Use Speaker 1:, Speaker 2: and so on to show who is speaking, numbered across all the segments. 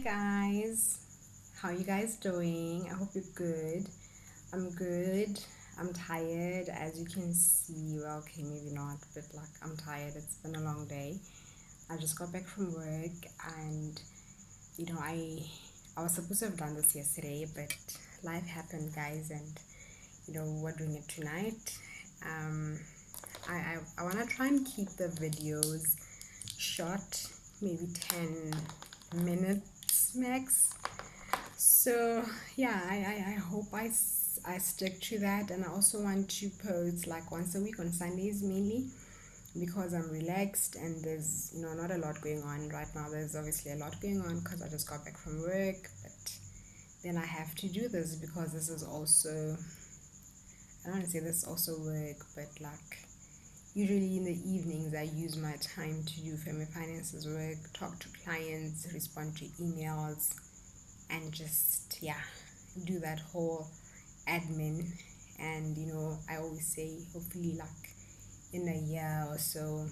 Speaker 1: Guys, how you guys doing? I hope you're good. I'm good. I'm tired, as you can see. Well, okay, maybe not, but like I'm tired. It's been a long day. I just got back from work, and I was supposed to have done this yesterday, but life happened, guys, and we're doing it tonight. Um, I wanna try and keep the videos short, maybe 10 minutes max. So yeah, I hope I stick to that, and I also want to post like once a week on Sundays mainly because I'm relaxed and there's not a lot going on right now. There's obviously a lot going on because I just got back from work, but then I have to do this because this is also, I don't want to say this is also work, but like usually in the evenings I use my time to do family finances work, talk to clients, respond to emails, and just do that whole admin. And I always say hopefully like in a year or so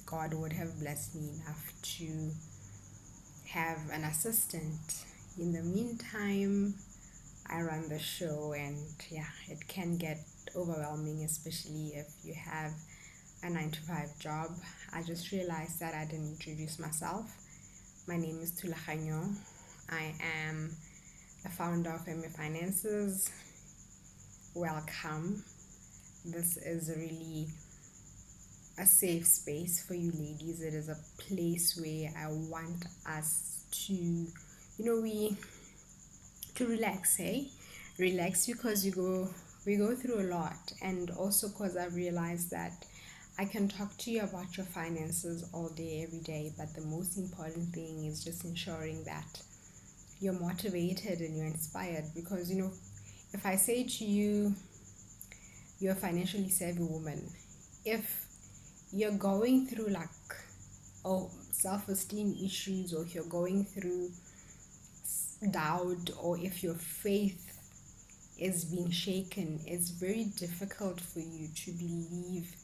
Speaker 1: God would have blessed me enough to have an assistant. In the meantime, I run the show, and it can get overwhelming, especially if you have a 9 to 5 job. I just realized that I didn't introduce myself. My name is Tulahanyo. I am the founder of Family Finances. Welcome. This is really a safe space for you ladies. It is a place where I want us to, we to relax, hey? Relax because we go through a lot, and also because I've realized that I can talk to you about your finances all day, every day, but the most important thing is just ensuring that you're motivated and you're inspired. Because if I say to you, you're a financially savvy woman, if you're going through like self-esteem issues, or if you're going through doubt, or if your faith is being shaken, it's very difficult for you to believe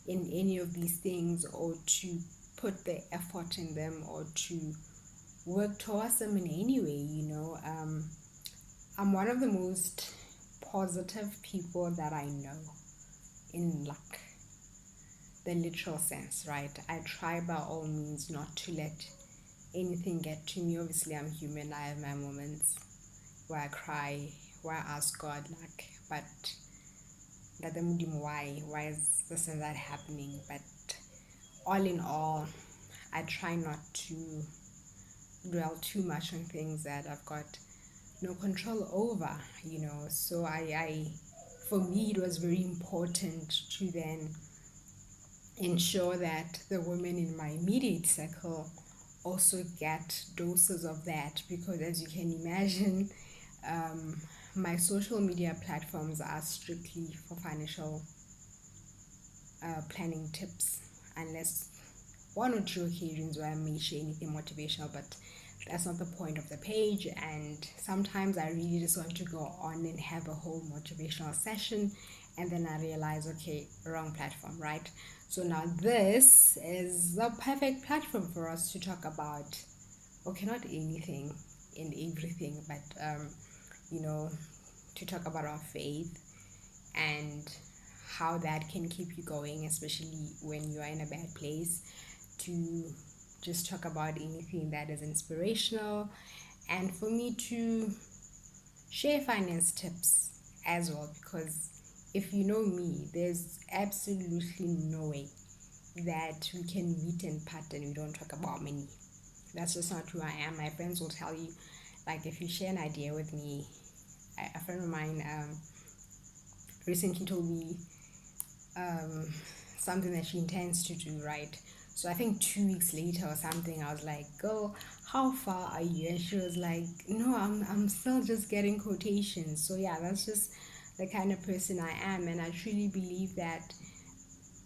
Speaker 1: in any of these things, or to put the effort in them, or to work towards them in any way. I'm one of the most positive people that I know, in like the literal sense, right? I try by all means not to let anything get to me. Obviously I'm human. I have my moments where I cry, where I ask God like, but why is this and that happening? But all in all, I try not to dwell too much on things that I've got no control over. So I for me it was very important to then ensure that the women in my immediate circle also get doses of that, because as you can imagine, um, my social media platforms are strictly for financial planning tips, unless one or two occasions where I may share anything motivational, but that's not the point of the page. And sometimes I really just want to go on and have a whole motivational session, and then I realize, okay, wrong platform, right? So now this is the perfect platform for us to talk about, okay, not anything and everything, but to talk about our faith and how that can keep you going, especially when you are in a bad place, to just talk about anything that is inspirational, and for me to share finance tips as well. Because if you know me, there's absolutely no way that we can meet and part and we don't talk about money. That's just not who I am. My friends will tell you, like, if you share an idea with me, a friend of mine recently told me something that she intends to do, right? So I think 2 weeks later or something, I was like, girl, how far are you? And she was like, no, I'm still just getting quotations. So yeah, that's just the kind of person I am. And I truly believe that,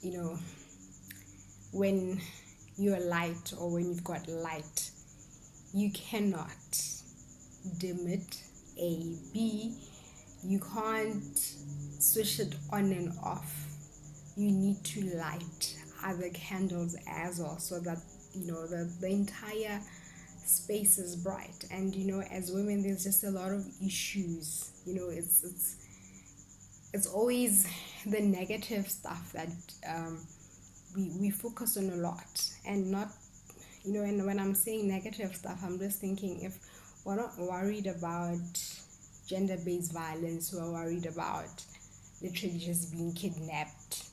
Speaker 1: you know, when you're light, or when you've got light, you cannot dim it. A, B, you can't switch it on and off. You need to light other candles as well, so that the entire space is bright. And as women, there's just a lot of issues. It's always the negative stuff that we focus on a lot, and not, and when I'm saying negative stuff, I'm just thinking, if we're not worried about gender-based violence, we're worried about literally just being kidnapped,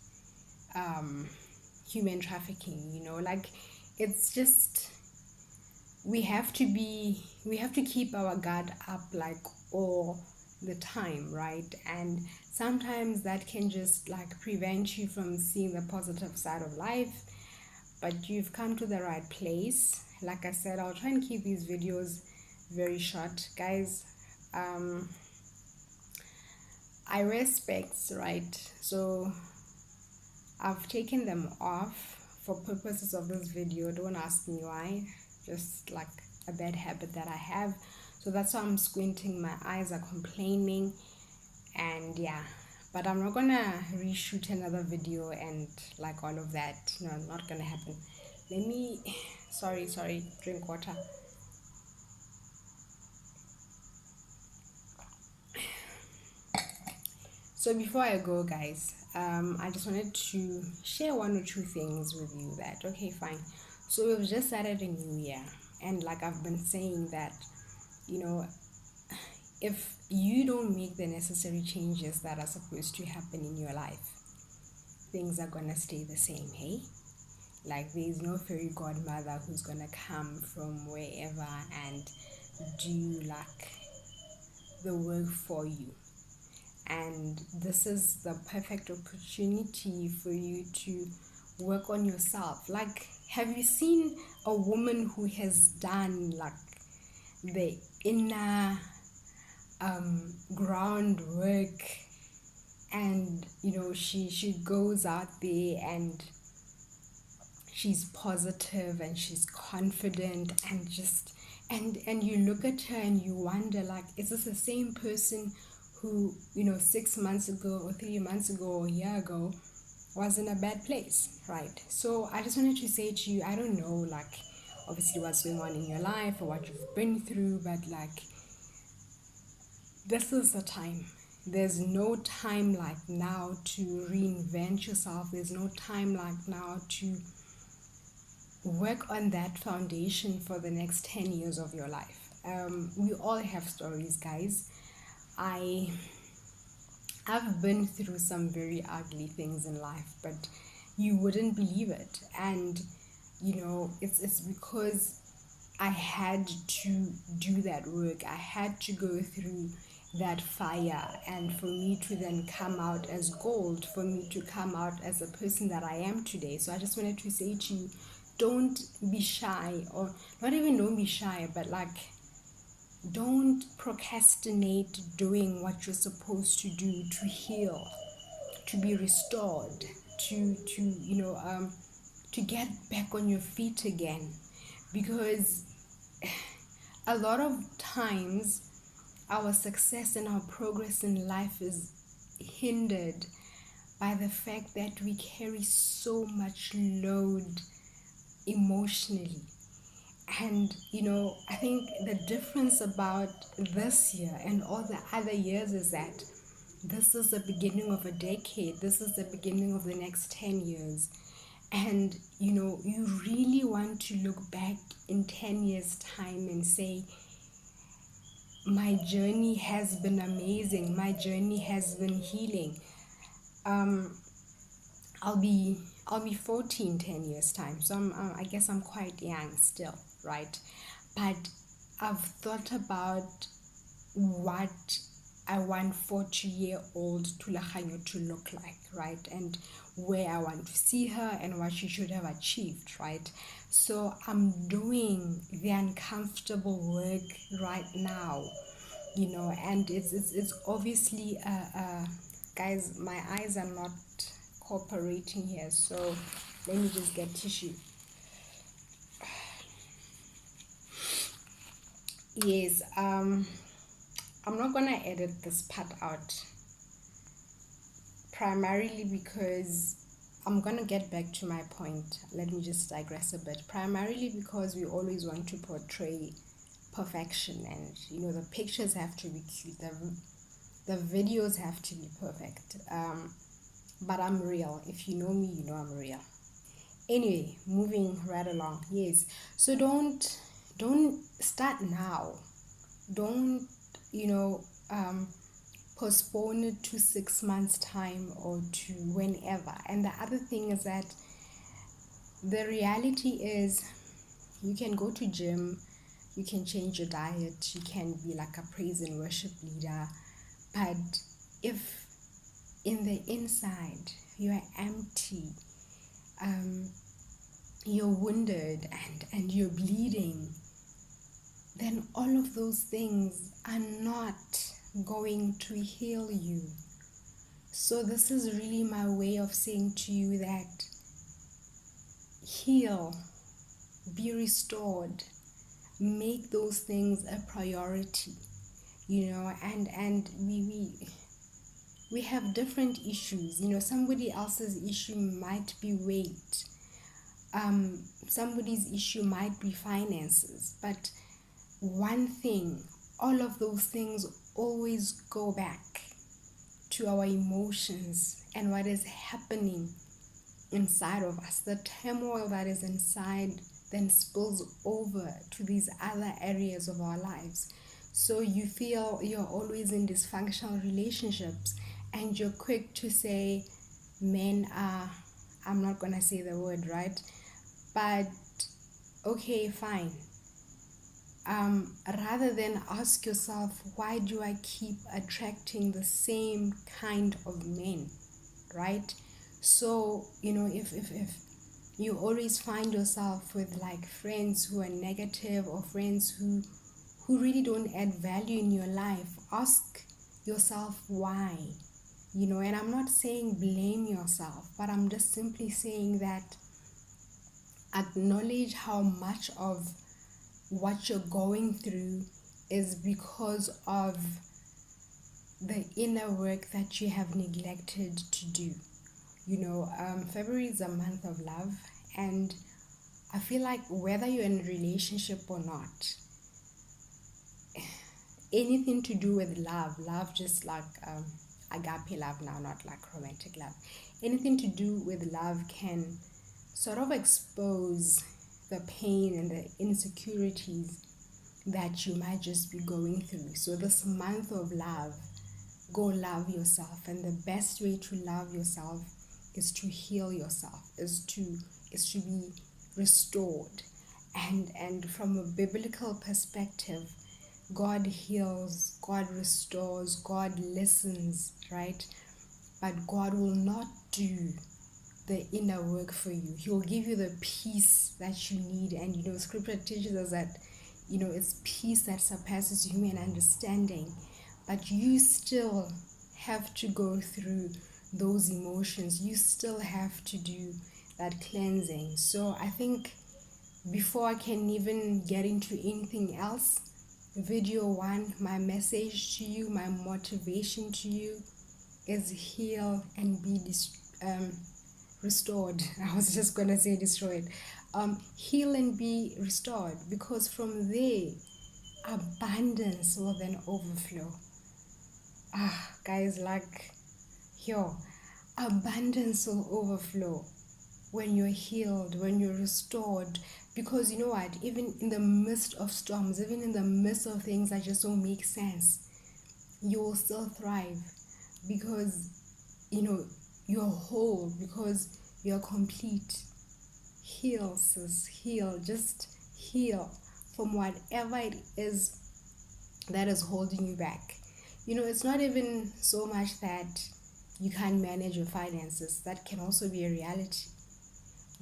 Speaker 1: human trafficking, like, it's just, we have to keep our guard up, like, all the time, right? And sometimes that can just like prevent you from seeing the positive side of life. But you've come to the right place. Like I said, I'll try and keep these videos very short, guys. I wear specs, right? So I've taken them off for purposes of this video. Don't ask me why, just like a bad habit that I have. So that's why I'm squinting, my eyes are complaining, and yeah. But I'm not gonna reshoot another video and like all of that. No, not gonna happen. Let me, sorry, drink water. So before I go, guys, I just wanted to share one or two things with you. That, okay, fine. So we've just started a new year, and like I've been saying that, if you don't make the necessary changes that are supposed to happen in your life, things are gonna stay the same, hey? Like, there's no fairy godmother who's gonna come from wherever and do like the work for you. And this is the perfect opportunity for you to work on yourself. Like, have you seen a woman who has done like the inner groundwork, and she goes out there and she's positive and she's confident, and just and you look at her and you wonder, like, is this the same person who 6 months ago or 3 months ago or a year ago was in a bad place, right? So I just wanted to say to you, I don't know, like, obviously what's going on in your life or what you've been through, but like, this is the time. There's no time like now to reinvent yourself. There's no time like now to work on that foundation for the next 10 years of your life. We all have stories, guys. I've been through some very ugly things in life, but you wouldn't believe it. And it's because I had to do that work. I had to go through that fire, and for me to then come out as gold, for me to come out as a person that I am today. So I just wanted to say to you, don't be shy, or not even don't be shy, but like, don't procrastinate doing what you're supposed to do to heal, to be restored, to get back on your feet again. Because a lot of times our success and our progress in life is hindered by the fact that we carry so much load emotionally. And I think the difference about this year and all the other years is that this is the beginning of a decade. This is the beginning of the next 10 years. And you really want to look back in 10 years time and say, my journey has been amazing, my journey has been healing. I'll be 14 10 years time, so I guess I'm quite young still, right? But I've thought about what I want 40-year-old Thulaganyo to look like, right? And where I want to see her and what she should have achieved, right? So I'm doing the uncomfortable work right now, and it's obviously guys, my eyes are not cooperating here, so let me just get tissue. Yes, I'm not gonna edit this part out, primarily because I'm gonna get back to my point. Let me just digress a bit. Primarily because we always want to portray perfection, and the pictures have to be cute, the videos have to be perfect. But I'm real. If you know me, you know I'm real. Anyway, moving right along. Yes. So don't start now. Don't you know postpone it to 6 months time or to whenever. And the other thing is that the reality is you can go to gym, you can change your diet, you can be like a praise and worship leader, but if in the inside you're empty, you're wounded and you're bleeding, then all of those things are not going to heal you. So this is really my way of saying to you that heal, be restored, make those things a priority, and we have different issues. Somebody else's issue might be weight, somebody's issue might be finances, but one thing, all of those things always go back to our emotions and what is happening inside of us. The turmoil that is inside then spills over to these other areas of our lives. So you feel you're always in dysfunctional relationships, and you're quick to say men are, I'm not gonna say the word, right? But okay, fine. Rather than ask yourself, why do I keep attracting the same kind of men, right? So if you always find yourself with like friends who are negative, or friends who really don't add value in your life, ask yourself why. And I'm not saying blame yourself, but I'm just simply saying that acknowledge how much of what you're going through is because of the inner work that you have neglected to do. February is a month of love, and I feel like whether you're in a relationship or not, anything to do with love just like agape love now, not like romantic love, anything to do with love can sort of expose the pain and the insecurities that you might just be going through. So this month of love, go love yourself, and the best way to love yourself is to heal yourself, is to be restored. And from a biblical perspective, God heals, God restores, God listens, right? But God will not do the inner work for you. He will give you the peace that you need. And scripture teaches us that it's peace that surpasses human understanding, but you still have to go through those emotions. You still have to do that cleansing. So I think before I can even get into anything else, video 1, my message to you, my motivation to you is heal and be restored. I was just gonna say destroyed. Heal and be restored, because from there abundance will then overflow. Guys, like abundance will overflow when you're healed, when you're restored. Because you know what, even in the midst of storms, even in the midst of things that just don't make sense, you will still thrive, because you're whole, because you're complete. Heal, sis, heal. Just heal from whatever it is that is holding you back. It's not even so much that you can't manage your finances. That can also be a reality.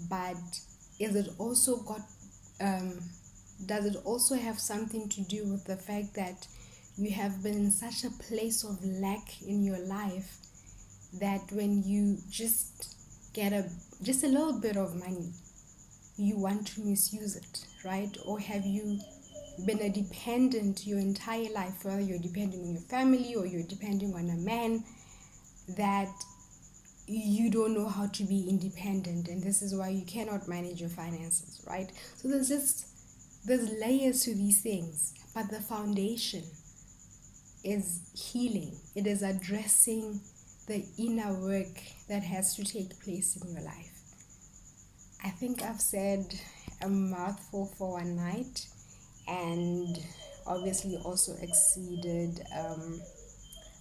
Speaker 1: But is it also does it also have something to do with the fact that you have been in such a place of lack in your life that when you just get just a little bit of money, you want to misuse it, right? Or have you been a dependent your entire life, whether you're depending on your family or you're depending on a man, that you don't know how to be independent, and this is why you cannot manage your finances, right? So there's layers to these things, but the foundation is healing. It is addressing the inner work that has to take place in your life. I think I've said a mouthful for one night, and obviously also exceeded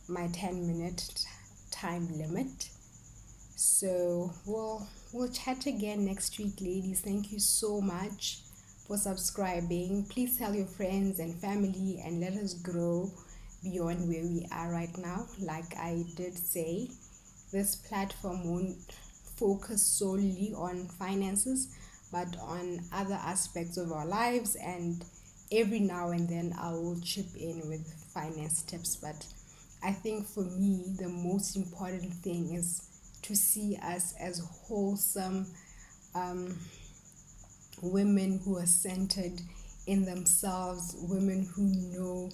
Speaker 1: my 10-minute time limit. So we'll chat again next week, ladies. Thank you so much for subscribing. Please tell your friends and family, and let us grow beyond where we are right now. Like I did say, this platform won't focus solely on finances, but on other aspects of our lives, and every now and then I will chip in with finance tips. But I think for me, the most important thing is to see us as wholesome um, women who are centered in themselves, women who know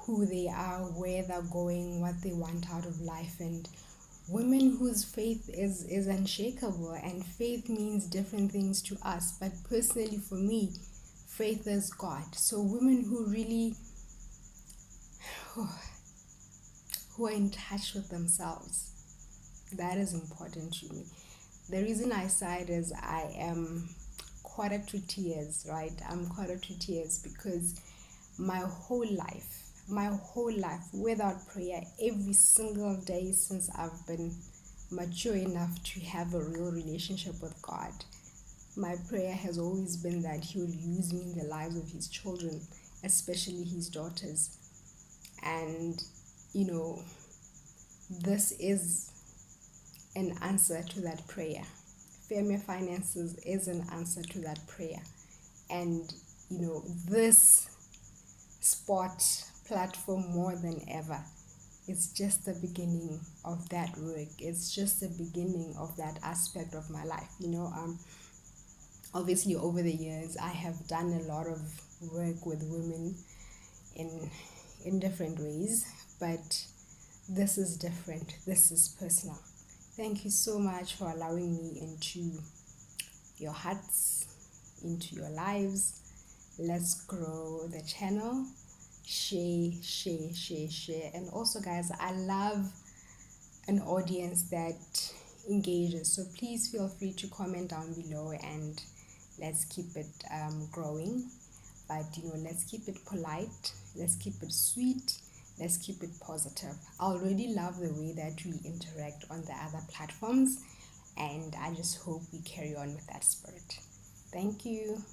Speaker 1: who they are, where they're going, what they want out of life, and women whose faith is unshakable. And faith means different things to us, but personally for me, faith is God. So women who really who are in touch with themselves, that is important to me. The reason I sighed is I am quarter to tears, right? I'm quarter to tears because my whole life without prayer, every single day since I've been mature enough to have a real relationship with God, my prayer has always been that He will use me in the lives of His children, especially His daughters. And you know, this is an answer to that prayer. Fair Finances is an answer to that prayer. And this spot platform, more than ever, it's just the beginning of that work. It's just the beginning of that aspect of my life. Obviously over the years I have done a lot of work with women in different ways, but this is different. This is personal. Thank you so much for allowing me into your hearts, into your lives. Let's grow the channel. Share. And also, guys, I love an audience that engages. So please feel free to comment down below, and let's keep it growing. But let's keep it polite. Let's keep it sweet. Let's keep it positive. I already love the way that we interact on the other platforms, and I just hope we carry on with that spirit. Thank you.